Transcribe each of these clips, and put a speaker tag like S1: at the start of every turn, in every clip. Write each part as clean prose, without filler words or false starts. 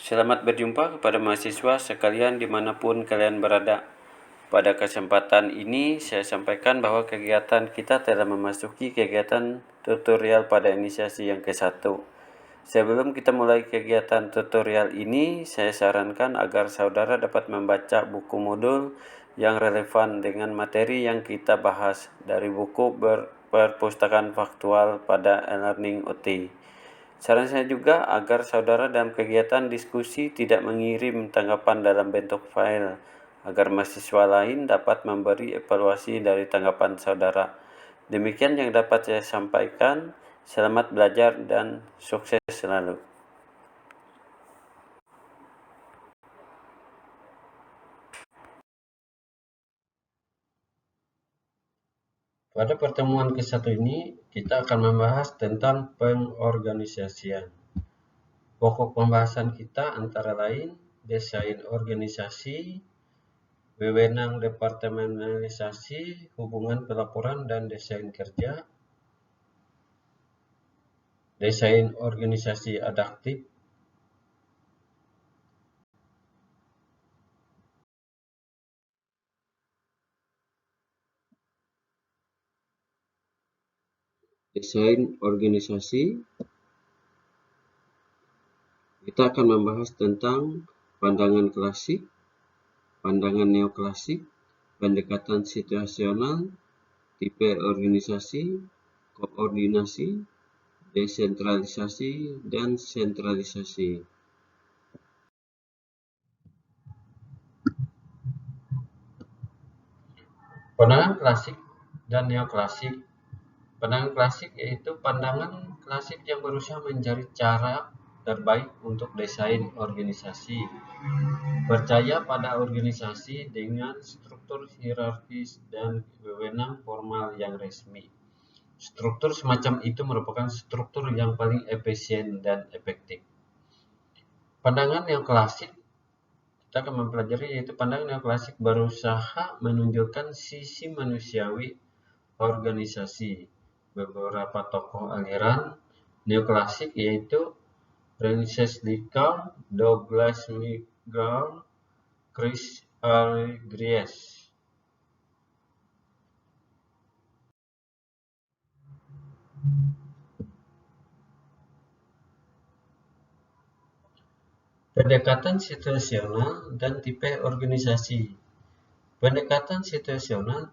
S1: Selamat berjumpa kepada mahasiswa sekalian dimanapun kalian berada. Pada kesempatan ini saya sampaikan bahwa kegiatan kita telah memasuki kegiatan tutorial pada inisiasi yang ke-1. Sebelum kita mulai kegiatan tutorial ini, saya sarankan agar saudara dapat membaca buku modul yang relevan dengan materi yang kita bahas dari buku perpustakaan faktual pada e-learning OT. Saran saya juga agar saudara dalam kegiatan diskusi tidak mengirim tanggapan dalam bentuk file, agar mahasiswa lain dapat memberi evaluasi dari tanggapan saudara. Demikian yang dapat saya sampaikan. Selamat belajar dan sukses selalu. Pada pertemuan ke-1 ini, kita akan membahas tentang pengorganisasian. Pokok pembahasan kita antara lain desain organisasi, wewenang departementalisasi, hubungan pelaporan dan desain kerja, desain organisasi adaptif, desain organisasi. Kita akan membahas tentang pandangan klasik, pandangan neoklasik, pendekatan situasional, tipe organisasi, koordinasi, desentralisasi, dan sentralisasi. Pandangan klasik dan neoklasik. Pandangan klasik yaitu pandangan klasik yang berusaha mencari cara terbaik untuk desain organisasi. Percaya pada organisasi dengan struktur hierarkis dan wewenang formal yang resmi. Struktur semacam itu merupakan struktur yang paling efisien dan efektif. Pandangan yang klasik, kita akan mempelajari yaitu pandangan yang klasik berusaha menunjukkan sisi manusiawi organisasi. Beberapa tokoh aliran neoklasik yaitu Francis Bacon, Douglas McGraw, Chris R. Gries. Pendekatan situasional dan tipe organisasi. Pendekatan situasional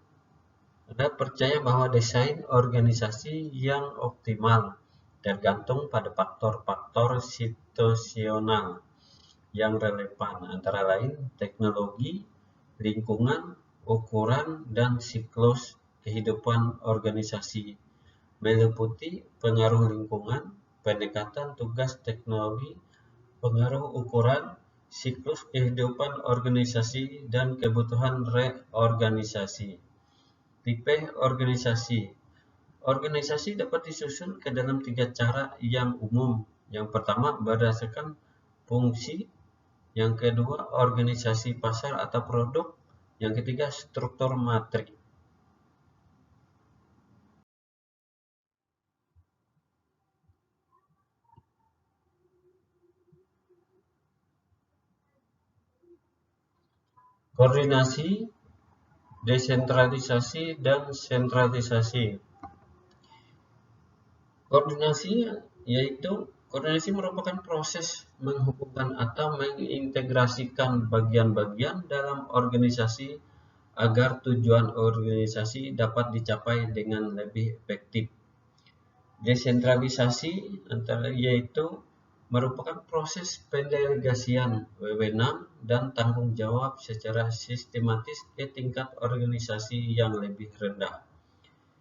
S1: adalah percaya bahwa desain organisasi yang optimal tergantung pada faktor-faktor situasional yang relevan, antara lain teknologi, lingkungan, ukuran, dan siklus kehidupan organisasi, meliputi pengaruh lingkungan, pendekatan tugas teknologi, pengaruh ukuran, siklus kehidupan organisasi, dan kebutuhan reorganisasi. Tipe organisasi. Organisasi dapat disusun ke dalam 3 cara yang umum. Yang pertama berdasarkan fungsi, yang kedua organisasi pasar atau produk, yang ketiga struktur matrik. Koordinasi, desentralisasi, dan sentralisasi. Koordinasi merupakan proses menghubungkan atau mengintegrasikan bagian-bagian dalam organisasi agar tujuan organisasi dapat dicapai dengan lebih efektif. Desentralisasi yaitu merupakan proses pendelegasian wewenang dan tanggung jawab secara sistematis ke tingkat organisasi yang lebih rendah.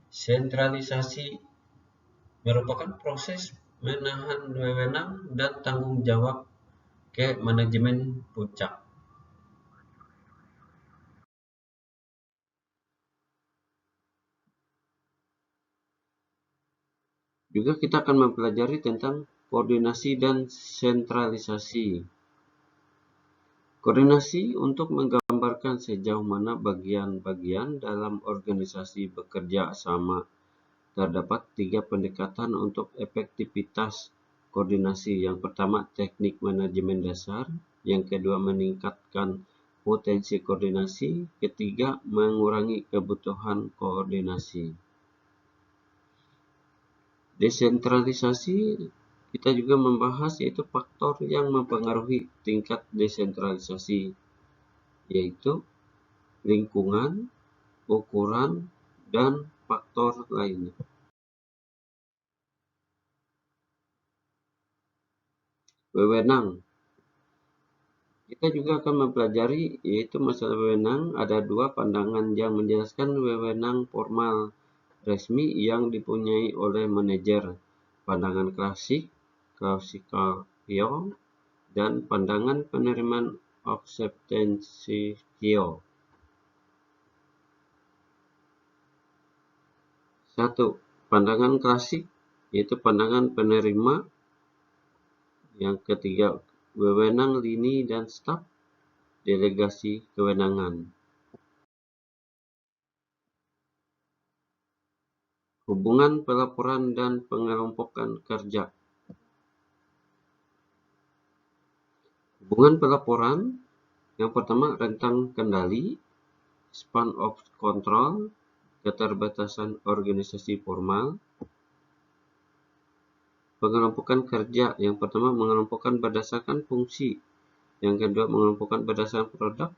S1: Sentralisasi merupakan proses menahan wewenang dan tanggung jawab ke manajemen puncak. Juga kita akan mempelajari tentang koordinasi dan sentralisasi. Koordinasi untuk menggambarkan sejauh mana bagian-bagian dalam organisasi bekerja sama. Terdapat 3 pendekatan untuk efektivitas koordinasi. Yang pertama, teknik manajemen dasar. Yang kedua, meningkatkan potensi koordinasi. Ketiga, mengurangi kebutuhan koordinasi. Desentralisasi, kita juga membahas yaitu faktor yang mempengaruhi tingkat desentralisasi, yaitu lingkungan, ukuran, dan faktor lainnya. Wewenang. Kita juga akan mempelajari yaitu masalah wewenang. Ada dua pandangan yang menjelaskan wewenang formal resmi yang dipunyai oleh manajer. Pandangan klasik, classical view, dan pandangan penerimaan acceptance view. 1. Pandangan klasik yaitu pandangan penerima. Yang ketiga, wewenang lini dan staf, delegasi kewenangan. Hubungan pelaporan dan pengelompokan kerja. Hubungan pelaporan, yang pertama rentang kendali, span of control, keterbatasan organisasi formal. Pengelompokan kerja, yang pertama mengelompokkan berdasarkan fungsi, yang kedua mengelompokkan berdasarkan produk,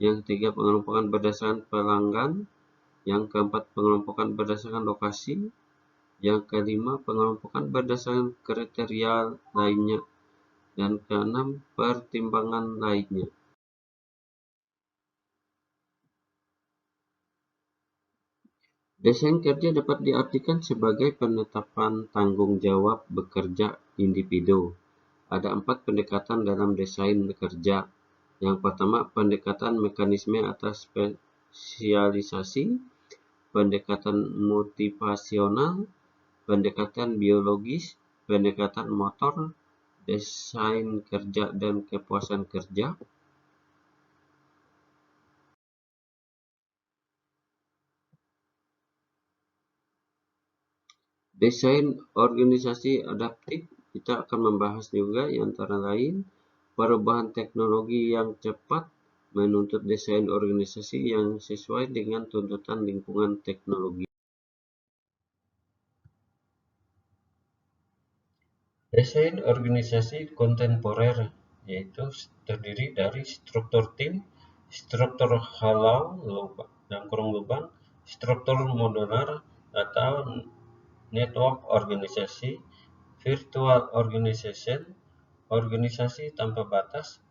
S1: yang ketiga pengelompokan berdasarkan pelanggan, yang keempat pengelompokan berdasarkan lokasi, yang kelima pengelompokan berdasarkan kriteria lainnya, dan keenam pertimbangan lainnya. Desain kerja dapat diartikan sebagai penetapan tanggung jawab bekerja individu. Ada 4 pendekatan dalam desain kerja. Yang pertama, pendekatan mekanisme atas spesialisasi, pendekatan motivasional, pendekatan biologis, pendekatan motor, desain kerja dan kepuasan kerja. Desain organisasi adaptif, kita akan membahas juga yang antara lain perubahan teknologi yang cepat menuntut desain organisasi yang sesuai dengan tuntutan lingkungan teknologi. Desain organisasi kontemporer yaitu terdiri dari struktur tim, struktur halau dan kurung lubang, struktur modular atau network organisasi, virtual organization, organisasi tanpa batas,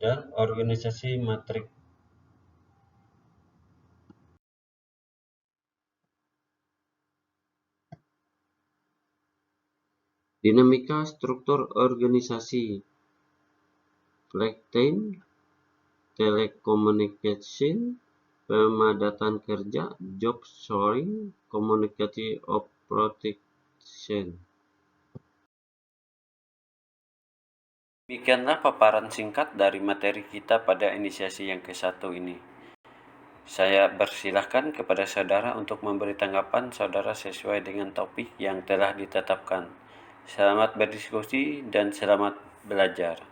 S1: dan organisasi matrik. Dinamika struktur organisasi, flag time, telecommunication, pemadatan kerja, job sharing, community of protection. Demikianlah paparan singkat dari materi kita pada inisiasi yang ke-1 ini. Saya persilahkan kepada saudara untuk memberi tanggapan saudara sesuai dengan topik yang telah ditetapkan. Selamat berdiskusi dan selamat belajar.